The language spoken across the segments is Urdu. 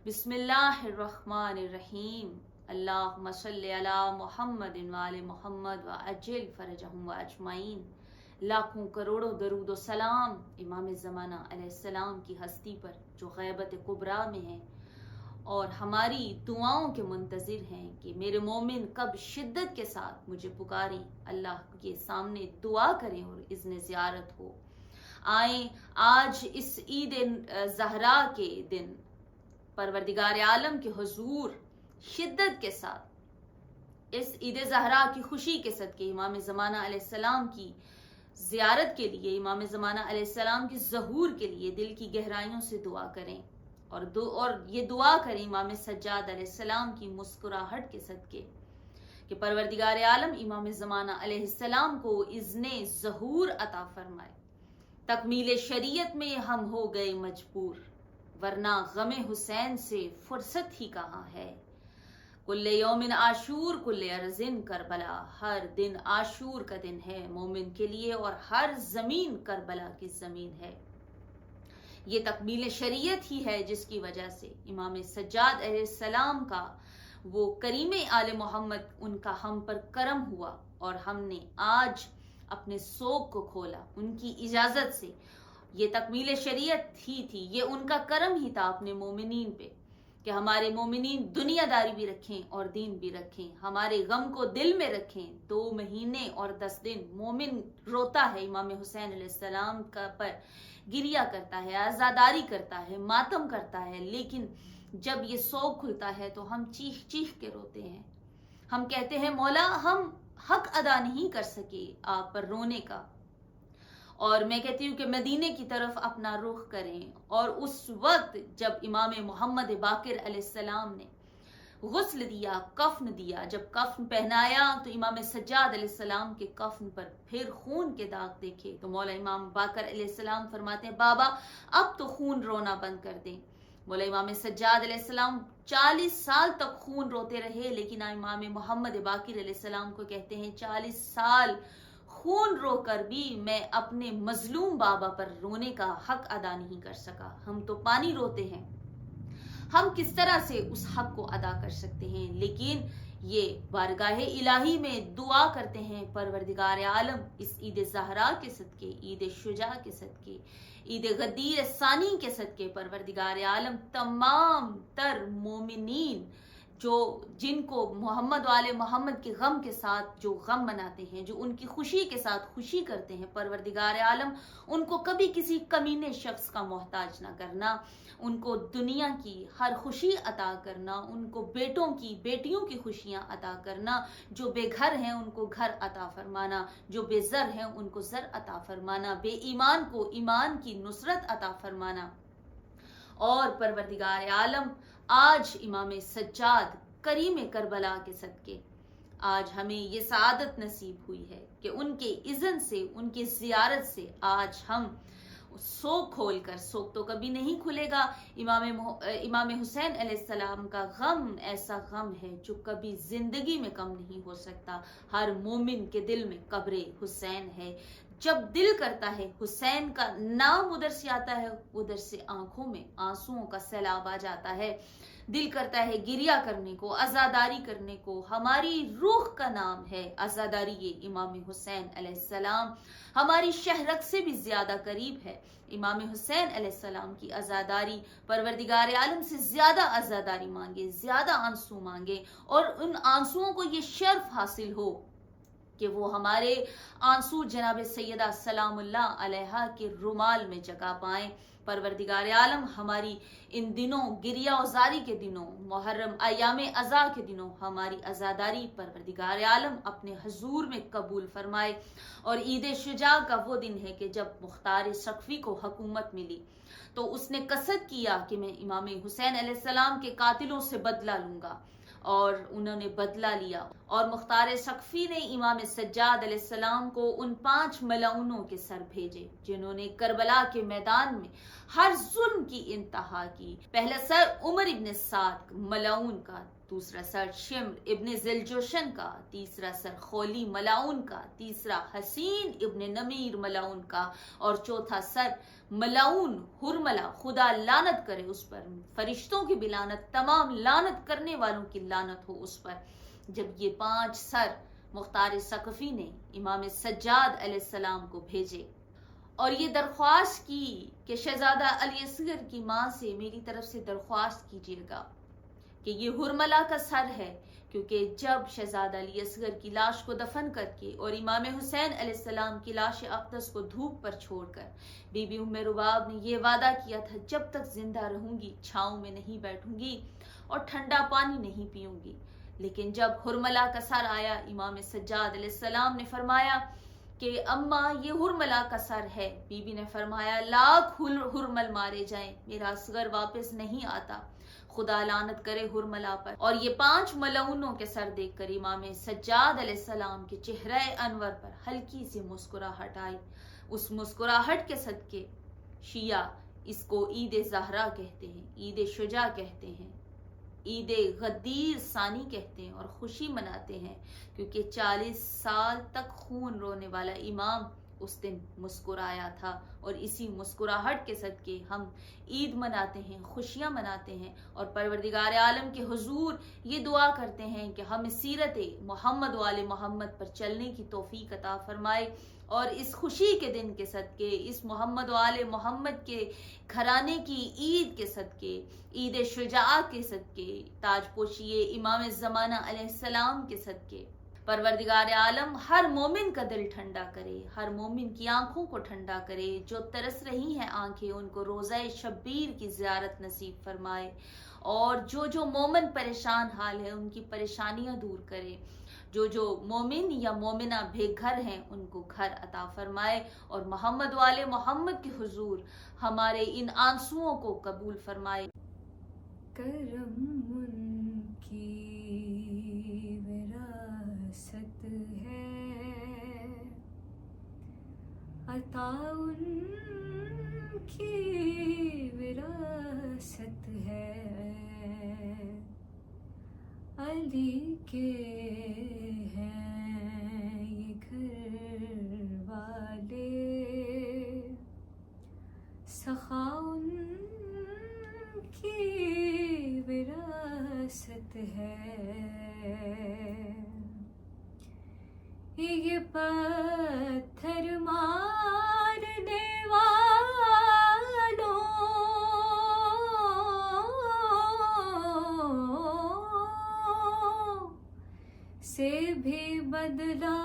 بسم اللہ الرحمن الرحیم اللہم صلی علی محمد وآل محمد وعجل فرجہم واجمعین۔ لاکھوں کروڑوں درود و سلام امام زمانہ علیہ السلام کی ہستی پر جو غیبت کبریٰ میں ہیں اور ہماری دعاؤں کے منتظر ہیں کہ میرے مومن کب شدت کے ساتھ مجھے پکاریں، اللہ کے سامنے دعا کریں اور اذن زیارت ہو۔ آئیں آج اس عید زہرا کے دن پروردگار عالم کے حضور شدت کے ساتھ اس عید زہرا کی خوشی کے صدقے امام زمانہ علیہ السلام کی زیارت کے لیے، امام زمانہ علیہ السلام کی ظہور کے لیے دل کی گہرائیوں سے دعا کریں اور یہ دعا کریں امام سجاد علیہ السلام کی مسکراہٹ کے صدقے کہ پروردگار عالم امام زمانہ علیہ السلام کو اذن ظہور عطا فرمائے۔ تکمیل شریعت میں ہم ہو گئے مجبور، ورنہ غم حسین سے فرصت ہی کہاں ہے۔ کل یوم عاشور کل ارضٍ کربلا، ہر دن عاشور کا دن ہے مومن کے لیے اور ہر زمین کربلا کی زمین ہے۔ یہ تکمیل شریعت ہی ہے جس کی وجہ سے امام سجاد علیہ السلام کا وہ کریم آل محمد ان کا ہم پر کرم ہوا اور ہم نے آج اپنے سوگ کو کھولا ان کی اجازت سے۔ یہ تکمیل شریعت ہی تھی، یہ ان کا کرم ہی تھا اپنے مومنین پہ کہ ہمارے مومنین دنیا داری بھی رکھیں اور دین بھی رکھیں، ہمارے غم کو دل میں رکھیں۔ 2 مہینے اور 10 دن مومن روتا ہے امام حسین علیہ السلام کا پر گریہ کرتا ہے، عزاداری کرتا ہے، ماتم کرتا ہے، لیکن جب یہ سوگ کھلتا ہے تو ہم چیخ چیخ کے روتے ہیں۔ ہم کہتے ہیں مولا ہم حق ادا نہیں کر سکے آپ پر رونے کا، اور میں کہتی ہوں کہ مدینے کی طرف اپنا رخ کریں۔ اور اس وقت جب امام محمد باقر علیہ السلام نے غسل دیا، کفن دیا، جب کفن پہنایا تو امام سجاد علیہ السلام کے کفن پر پھر خون کے داغ دیکھے تو مولا امام باقر علیہ السلام فرماتے ہیں بابا اب تو خون رونا بند کر دیں۔ مولا امام سجاد علیہ السلام 40 سال تک خون روتے رہے، لیکن امام محمد باقر علیہ السلام کو کہتے ہیں 40 سال خون رو کر بھی میں اپنے مظلوم بابا پر رونے کا حق ادا نہیں کر سکا۔ ہم تو پانی روتے ہیں، ہم کس طرح سے اس حق کو ادا کر سکتے ہیں؟ لیکن یہ بارگاہ الہی میں دعا کرتے ہیں پروردگار عالم اس عید زہرا کے صدقے، عید شجاع کے صدقے، عید غدیر ثانی کے صدقے پروردگار عالم تمام تر مومنین جن کو محمد والے محمد کے غم کے ساتھ جو غم مناتے ہیں، جو ان کی خوشی کے ساتھ خوشی کرتے ہیں، پروردگار عالم ان کو کبھی کسی کمینے شخص کا محتاج نہ کرنا، ان کو دنیا کی ہر خوشی عطا کرنا، ان کو بیٹوں کی بیٹیوں کی خوشیاں عطا کرنا، جو بے گھر ہیں ان کو گھر عطا فرمانا، جو بے زر ہیں ان کو زر عطا فرمانا، بے ایمان کو ایمان کی نصرت عطا فرمانا۔ اور پروردگار عالم آج امام سجاد کریم کربلا کے صدقے آج ہمیں یہ سعادت نصیب ہوئی ہے کہ ان کے اذن سے، ان کی زیارت سے آج ہم سوگ کھول کر، سوگ تو کبھی نہیں کھلے گا، امام حسین علیہ السلام کا غم ایسا غم ہے جو کبھی زندگی میں کم نہیں ہو سکتا۔ ہر مومن کے دل میں قبر حسین ہے۔ جب دل کرتا ہے حسین کا نام ادھر سے آتا ہے، ادھر سے آنکھوں میں آنسوؤں کا سیلاب آ جاتا ہے، دل کرتا ہے گریہ کرنے کو، عزاداری کرنے کو۔ ہماری روح کا نام ہے عزاداری، یہ امام حسین علیہ السلام ہماری شہرک سے بھی زیادہ قریب ہے۔ امام حسین علیہ السلام کی عزاداری، پروردگار عالم سے زیادہ عزاداری مانگے، زیادہ آنسو مانگے، اور ان آنسوؤں کو یہ شرف حاصل ہو کہ وہ ہمارے آنسو جناب سیدہ سلام اللہ علیہا کے رومال میں جگہ پائیں۔ پروردگار عالم ہماری ان دنوں گریہ وزاری کے دنوں، محرم ایام عزا کے دنوں ہماری عزاداری پروردگار عالم اپنے حضور میں قبول فرمائے۔ اور عید شجاع کا وہ دن ہے کہ جب مختار سقفی کو حکومت ملی تو اس نے قصد کیا کہ میں امام حسین علیہ السلام کے قاتلوں سے بدلہ لوں گا، اور انہوں نے بدلہ لیا، اور مختار سقفی نے امام سجاد علیہ السلام کو ان 5 ملعونوں کے سر بھیجے جنہوں نے کربلا کے میدان میں ہر ظلم کی انتہا کی۔ پہلا سر عمر ابن سعد ملعون کا، دوسرا سر شمر ابن ذیلجوشن کا، تیسرا سر خولی ملاؤن کا، تیسرا حسین ابن نمیر ملاؤن کا، اور چوتھا سر ملاؤن ہرملا، خدا لعنت کرے اس پر، فرشتوں کی بھی لعنت، تمام لعنت کرنے والوں کی لعنت ہو اس پر۔ جب یہ 5 سر مختار ثقفی نے امام سجاد علیہ السلام کو بھیجے اور یہ درخواست کی کہ شہزادہ علی اصغر کی ماں سے میری طرف سے درخواست کیجیے گا کہ یہ ہرملا کا سر ہے، کیونکہ جب شہزادہ علی اصغر کی لاش کو دفن کر کے اور امام حسین علیہ السلام کی لاش اقدس کو دھوپ پر چھوڑ کر بی بی ام رباب نے یہ وعدہ کیا تھا، جب تک زندہ رہوں گی چھاؤں میں نہیں بیٹھوں گی اور ٹھنڈا پانی نہیں پیوں گی۔ لیکن جب ہرملا کا سر آیا، امام سجاد علیہ السلام نے فرمایا کہ اماں یہ ہرملا کا سر ہے۔ بی بی نے فرمایا لاکھ ہرمل مارے جائیں، میرا اصغر واپس نہیں آتا، خدا لعنت کرے ہرملا پر۔ اور یہ 5 ملعونوں کے سر دیکھ کر امام سجاد علیہ السلام کے چہرہ انور پر ہلکی سی مسکراہٹ آئی۔ اس مسکراہٹ کے صدقے شیعہ اس کو عید زہرا کہتے ہیں، عید شجاع کہتے ہیں، عید غدیر ثانی کہتے ہیں، اور خوشی مناتے ہیں کیونکہ 40 سال تک خون رونے والا امام اس دن مسکرایا تھا، اور اسی مسکراہٹ کے صدقے ہم عید مناتے ہیں، خوشیاں مناتے ہیں، اور پروردگار عالم کے حضور یہ دعا کرتے ہیں کہ ہمیں سیرت محمد و آل محمد پر چلنے کی توفیق عطا فرمائے، اور اس خوشی کے دن کے صدقے، اس محمد و آل محمد کے گھرانے کی عید کے صدقے، عید شجاع کے صدقے، تاج پوشی امام زمانہ علیہ السلام کے صدقے، پروردگار عالم ہر مومن کا دل ٹھنڈا کرے، ہر مومن کی آنکھوں کو ٹھنڈا کرے، جو ترس رہی ہیں آنکھیں ان کو روضہ شبیر کی زیارت نصیب فرمائے، اور جو مومن پریشان حال ہے ان کی پریشانیاں دور کرے، جو مومن یا مومنہ بے گھر ہیں ان کو گھر عطا فرمائے، اور محمد و آل محمد کے حضور ہمارے ان آنسوؤں کو قبول فرمائے۔ کرم ان کی وراثت ہے، عطا ان کی وراثت ہے، علی کے ہیں یہ گھر والے، سخا ان کی وراثت ہے، یہ پتھر مارنے والوں سے بھی بدلہ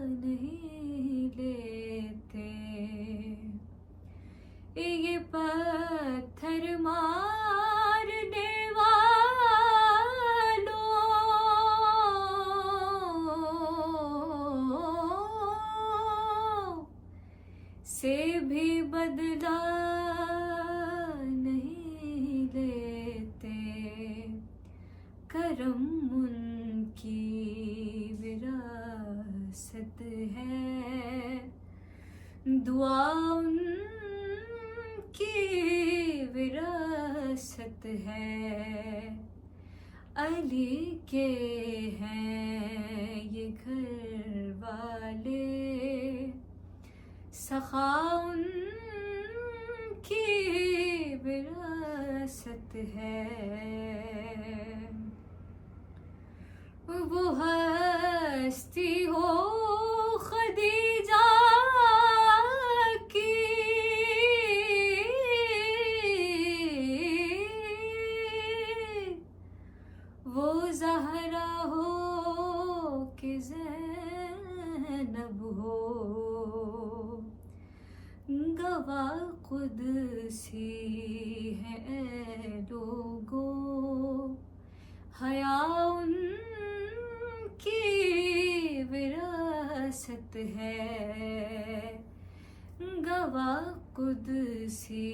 نہیں لیتے، یہ پتھر مارنے والوں سے بھی بدلہ نہیں لیتے، کرم ان کی وراثت ہے، دعا ان کی وراثت ہے، علی کے ہیں یہ گھر والے، سخا ان کی وراثت ہے، وہ ہستی ہو خدیجہ کی، وہ زہرا ہو کہ زینب ہو، گواہ قدسی ہے اے لوگو، حیا ان کی وراثت ہے، گواہ قدسی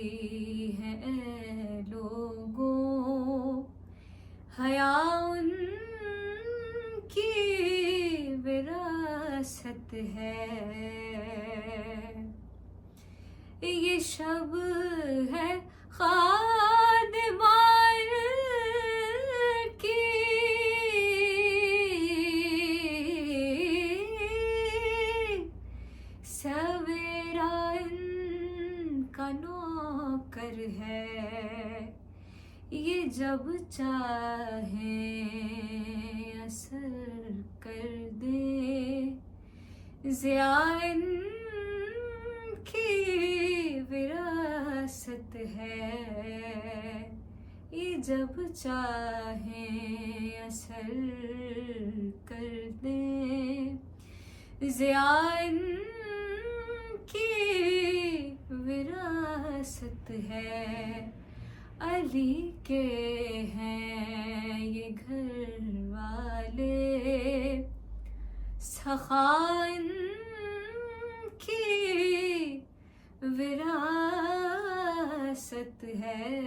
ہے اے لوگو، حیا ان کی وراثت ہے، یہ شب ہے خادمان کی، جب چاہیں اثر کر دیں، ضیاء ان کی وراثت ہے، یہ جب چاہیں اثر کر دیں، ضیاء ان کی وراثت ہے، علی کے ہیں یہ گھر والے، سخا ان کی وراثت ہے۔